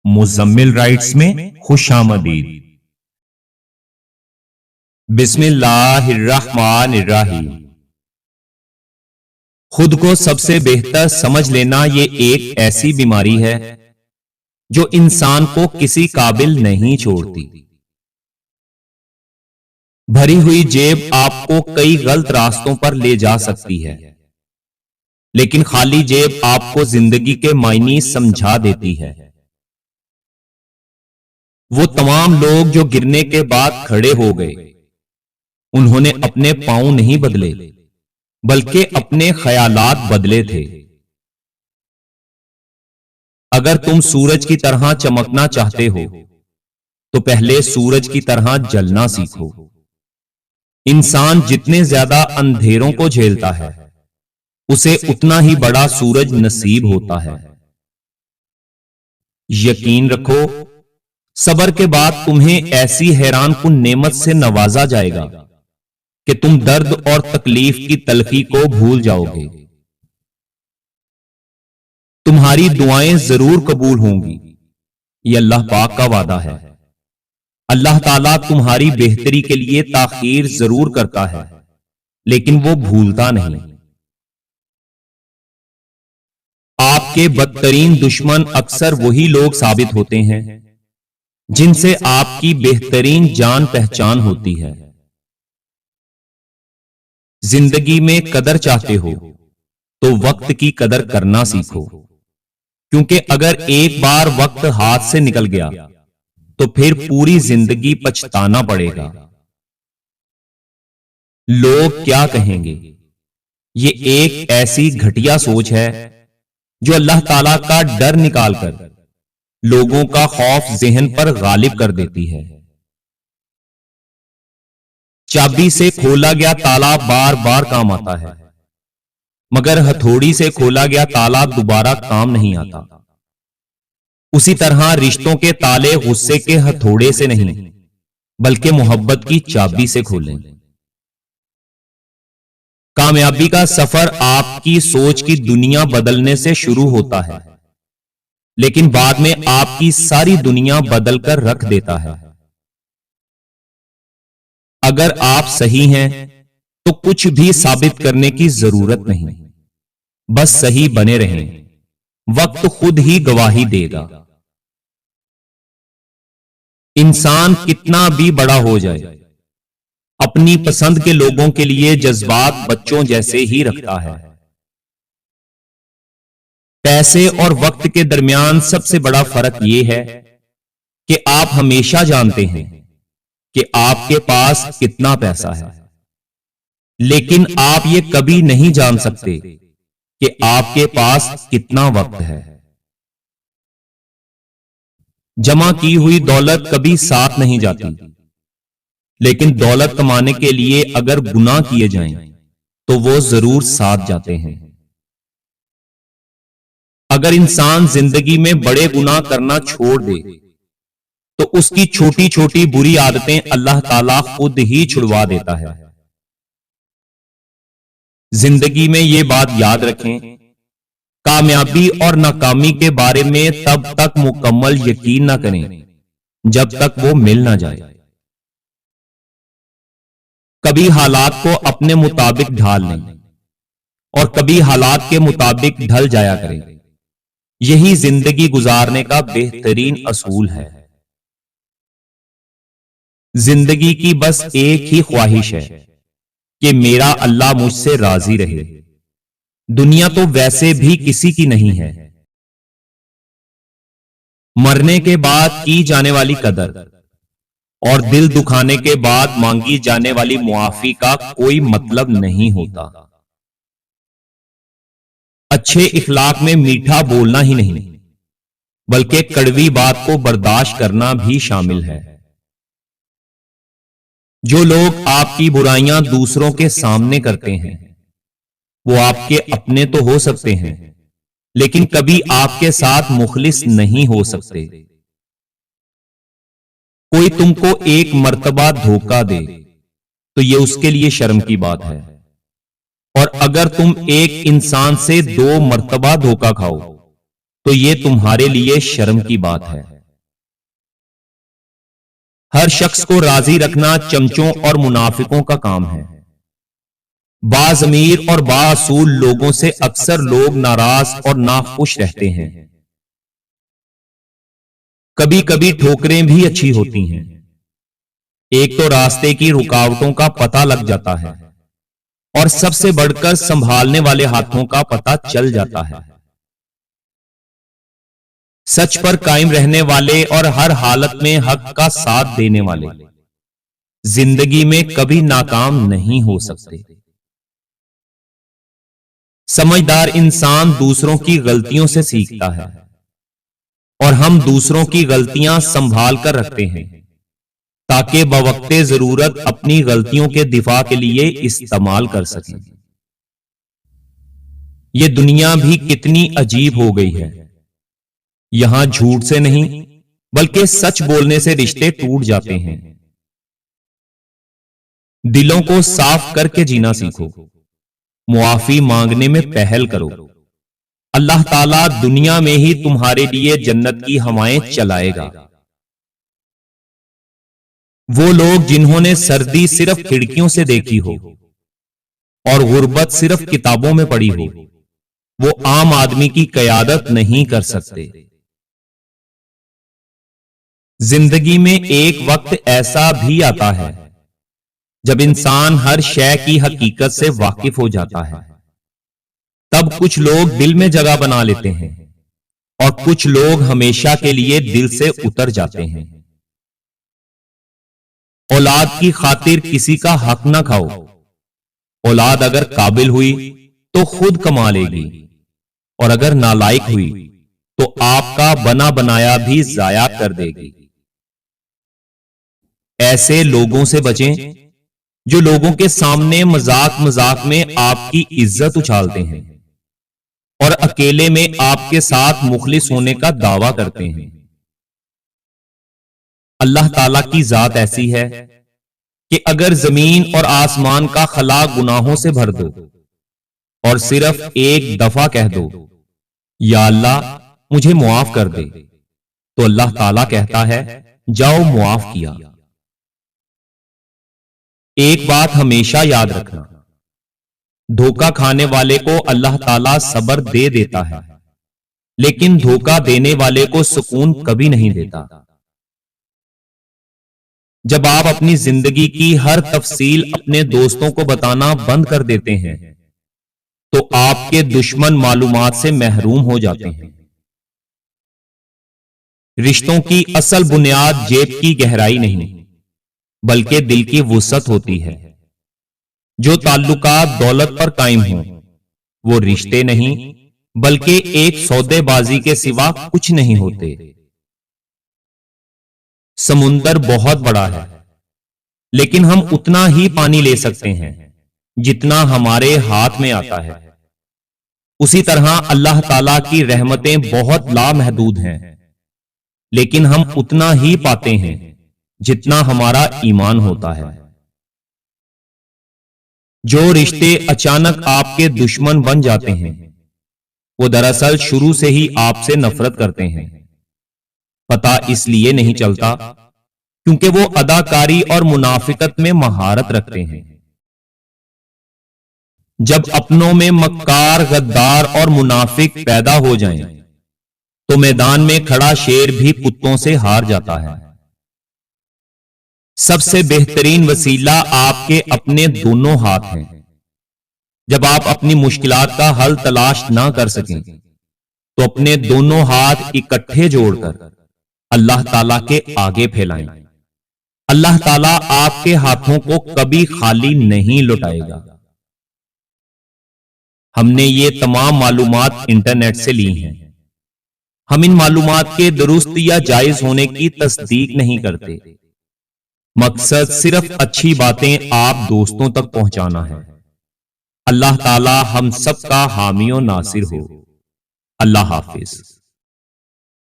Muzammil rights میں خوش آمدید۔ بسم اللہ الرحمن الرحیم۔ خود کو سب سے بہتر سمجھ لینا یہ ایک ایسی بیماری ہے جو انسان کو کسی قابل نہیں چھوڑتی۔ بھری ہوئی جیب آپ کو کئی غلط راستوں پر لے جا سکتی ہے، لیکن خالی جیب آپ کو زندگی کے معنی سمجھا دیتی ہے۔ وہ تمام لوگ جو گرنے کے بعد کھڑے ہو گئے، انہوں نے اپنے پاؤں نہیں بدلے بلکہ اپنے خیالات بدلے تھے۔ اگر تم سورج کی طرح چمکنا چاہتے ہو تو پہلے سورج کی طرح جلنا سیکھو۔ انسان جتنے زیادہ اندھیروں کو جھیلتا ہے اسے اتنا ہی بڑا سورج نصیب ہوتا ہے۔ یقین رکھو، صبر کے بعد تمہیں ایسی حیران کن نعمت سے نوازا جائے گا کہ تم درد اور تکلیف کی تلخی کو بھول جاؤ گے۔ تمہاری دعائیں ضرور قبول ہوں گی، یہ اللہ پاک کا وعدہ ہے۔ اللہ تعالیٰ تمہاری بہتری کے لیے تاخیر ضرور کرتا ہے، لیکن وہ بھولتا نہیں۔ آپ کے بدترین دشمن اکثر وہی لوگ ثابت ہوتے ہیں جن سے آپ کی بہترین جان پہچان ہوتی ہے۔ زندگی میں قدر چاہتے ہو تو وقت کی قدر کرنا سیکھو، کیونکہ اگر ایک بار وقت ہاتھ سے نکل گیا تو پھر پوری زندگی پچھتانا پڑے گا۔ لوگ کیا کہیں گے، یہ ایک ایسی گھٹیا سوچ ہے جو اللہ تعالیٰ کا ڈر نکال کر لوگوں کا خوف ذہن پر غالب کر دیتی ہے۔ چابی سے کھولا گیا تالا بار بار کام آتا ہے، مگر ہتھوڑی سے کھولا گیا تالا دوبارہ کام نہیں آتا۔ اسی طرح رشتوں کے تالے غصے کے ہتھوڑے سے نہیں بلکہ محبت کی چابی سے کھولیں۔ کامیابی کا سفر آپ کی سوچ کی دنیا بدلنے سے شروع ہوتا ہے، لیکن بعد میں آپ کی ساری دنیا بدل کر رکھ دیتا ہے۔ اگر آپ صحیح ہیں تو کچھ بھی ثابت کرنے کی ضرورت نہیں، بس صحیح بنے رہیں، وقت خود ہی گواہی دے گا۔ انسان کتنا بھی بڑا ہو جائے، اپنی پسند کے لوگوں کے لیے جذبات بچوں جیسے ہی رکھتا ہے۔ پیسے اور وقت کے درمیان سب سے بڑا فرق یہ ہے کہ آپ ہمیشہ جانتے ہیں کہ آپ کے پاس کتنا پیسہ ہے، لیکن آپ یہ کبھی نہیں جان سکتے کہ آپ کے پاس کتنا وقت ہے۔ جمع کی ہوئی دولت کبھی ساتھ نہیں جاتی، لیکن دولت کمانے کے لیے اگر گناہ کیے جائیں تو وہ ضرور ساتھ جاتے ہیں۔ اگر انسان زندگی میں بڑے گناہ کرنا چھوڑ دے تو اس کی چھوٹی چھوٹی بری عادتیں اللہ تعالیٰ خود ہی چھڑوا دیتا ہے۔ زندگی میں یہ بات یاد رکھیں، کامیابی اور ناکامی کے بارے میں تب تک مکمل یقین نہ کریں جب تک وہ مل نہ جائے۔ کبھی حالات کو اپنے مطابق ڈھال لیں اور کبھی حالات کے مطابق ڈھل جایا کریں۔ یہی زندگی گزارنے کا بہترین اصول ہے۔ زندگی کی بس ایک ہی خواہش ہے کہ میرا اللہ مجھ سے راضی رہے۔ دنیا تو ویسے بھی کسی کی نہیں ہے۔ مرنے کے بعد کی جانے والی قدر اور دل دکھانے کے بعد مانگی جانے والی معافی کا کوئی مطلب نہیں ہوتا۔ اچھے اخلاق میں میٹھا بولنا ہی نہیں بلکہ کڑوی بات کو برداشت کرنا بھی شامل ہے۔ جو لوگ آپ کی برائیاں دوسروں کے سامنے کرتے ہیں وہ آپ کے اپنے تو ہو سکتے ہیں، لیکن کبھی آپ کے ساتھ مخلص نہیں ہو سکتے۔ کوئی تم کو ایک مرتبہ دھوکہ دے تو یہ اس کے لیے شرم کی بات ہے، اور اگر تم ایک انسان سے 2 مرتبہ دھوکہ کھاؤ تو یہ تمہارے لیے شرم کی بات ہے۔ ہر شخص کو راضی رکھنا چمچوں اور منافقوں کا کام ہے۔ باضمیر اور بااصول لوگوں سے اکثر لوگ ناراض اور ناخوش رہتے ہیں۔ کبھی کبھی ٹھوکریں بھی اچھی ہوتی ہیں۔ ایک تو راستے کی رکاوٹوں کا پتہ لگ جاتا ہے، اور سب سے بڑھ کر سنبھالنے والے ہاتھوں کا پتہ چل جاتا ہے۔ سچ پر قائم رہنے والے اور ہر حالت میں حق کا ساتھ دینے والے زندگی میں کبھی ناکام نہیں ہو سکتے۔ سمجھدار انسان دوسروں کی غلطیوں سے سیکھتا ہے، اور ہم دوسروں کی غلطیاں سنبھال کر رکھتے ہیں تاکہ بوقت ضرورت اپنی غلطیوں کے دفاع کے لیے استعمال کر سکیں۔ یہ دنیا بھی کتنی عجیب ہو گئی ہے۔ یہاں جھوٹ سے نہیں بلکہ سچ بولنے سے رشتے ٹوٹ جاتے ہیں۔ دلوں کو صاف کر کے جینا سیکھو، معافی مانگنے میں پہل کرو۔ اللہ تعالیٰ دنیا میں ہی تمہارے لیے جنت کی ہوائیں چلائے گا۔ وہ لوگ جنہوں نے سردی صرف کھڑکیوں سے دیکھی ہو اور غربت صرف کتابوں میں پڑھی ہو، وہ عام آدمی کی قیادت نہیں کر سکتے۔ زندگی میں ایک وقت ایسا بھی آتا ہے جب انسان ہر شے کی حقیقت سے واقف ہو جاتا ہے۔ تب کچھ لوگ دل میں جگہ بنا لیتے ہیں اور کچھ لوگ ہمیشہ کے لیے دل سے اتر جاتے ہیں۔ اولاد کی خاطر کسی کا حق نہ کھاؤ۔ اولاد اگر قابل ہوئی تو خود کما لے گی، اور اگر نالائق ہوئی تو آپ کا بنا بنایا بھی ضائع کر دے گی۔ ایسے لوگوں سے بچیں جو لوگوں کے سامنے مذاق مذاق میں آپ کی عزت اچھالتے ہیں اور اکیلے میں آپ کے ساتھ مخلص ہونے کا دعویٰ کرتے ہیں۔ اللہ تعالیٰ کی ذات ایسی ہے کہ اگر زمین اور آسمان کا خلا گناہوں سے بھر دو اور صرف ایک دفعہ کہہ دو یا اللہ مجھے معاف کر دے، تو اللہ تعالیٰ کہتا ہے جاؤ معاف کیا۔ ایک بات ہمیشہ یاد رکھنا، دھوکہ کھانے والے کو اللہ تعالیٰ صبر دے دیتا ہے، لیکن دھوکہ دینے والے کو سکون کبھی نہیں دیتا۔ جب آپ اپنی زندگی کی ہر تفصیل اپنے دوستوں کو بتانا بند کر دیتے ہیں تو آپ کے دشمن معلومات سے محروم ہو جاتے ہیں۔ رشتوں کی اصل بنیاد جیب کی گہرائی نہیں بلکہ دل کی وسعت ہوتی ہے۔ جو تعلقات دولت پر قائم ہوں وہ رشتے نہیں بلکہ ایک سودے بازی کے سوا کچھ نہیں ہوتے۔ سمندر بہت بڑا ہے لیکن ہم اتنا ہی پانی لے سکتے ہیں جتنا ہمارے ہاتھ میں آتا ہے۔ اسی طرح اللہ تعالیٰ کی رحمتیں بہت لامحدود ہیں، لیکن ہم اتنا ہی پاتے ہیں جتنا ہمارا ایمان ہوتا ہے۔ جو رشتے اچانک آپ کے دشمن بن جاتے ہیں وہ دراصل شروع سے ہی آپ سے نفرت کرتے ہیں۔ پتہ اس لیے نہیں چلتا کیونکہ وہ اداکاری اور منافقت میں مہارت رکھتے ہیں۔ جب اپنوں میں مکار، غدار اور منافق پیدا ہو جائیں تو میدان میں کھڑا شیر بھی کتوں سے ہار جاتا ہے۔ سب سے بہترین وسیلہ آپ کے اپنے دونوں ہاتھ ہیں۔ جب آپ اپنی مشکلات کا حل تلاش نہ کر سکیں تو اپنے دونوں ہاتھ اکٹھے جوڑ کر اللہ تعالیٰ کے آگے پھیلائیں۔ اللہ تعالیٰ آپ کے ہاتھوں کو کبھی خالی نہیں لوٹائے گا۔ ہم نے یہ تمام معلومات انٹرنیٹ سے لی ہیں۔ ہم ان معلومات کے درست یا جائز ہونے کی تصدیق نہیں کرتے۔ مقصد صرف اچھی باتیں آپ دوستوں تک پہنچانا ہے۔ اللہ تعالی ہم سب کا حامی و ناصر ہو۔ اللہ حافظ۔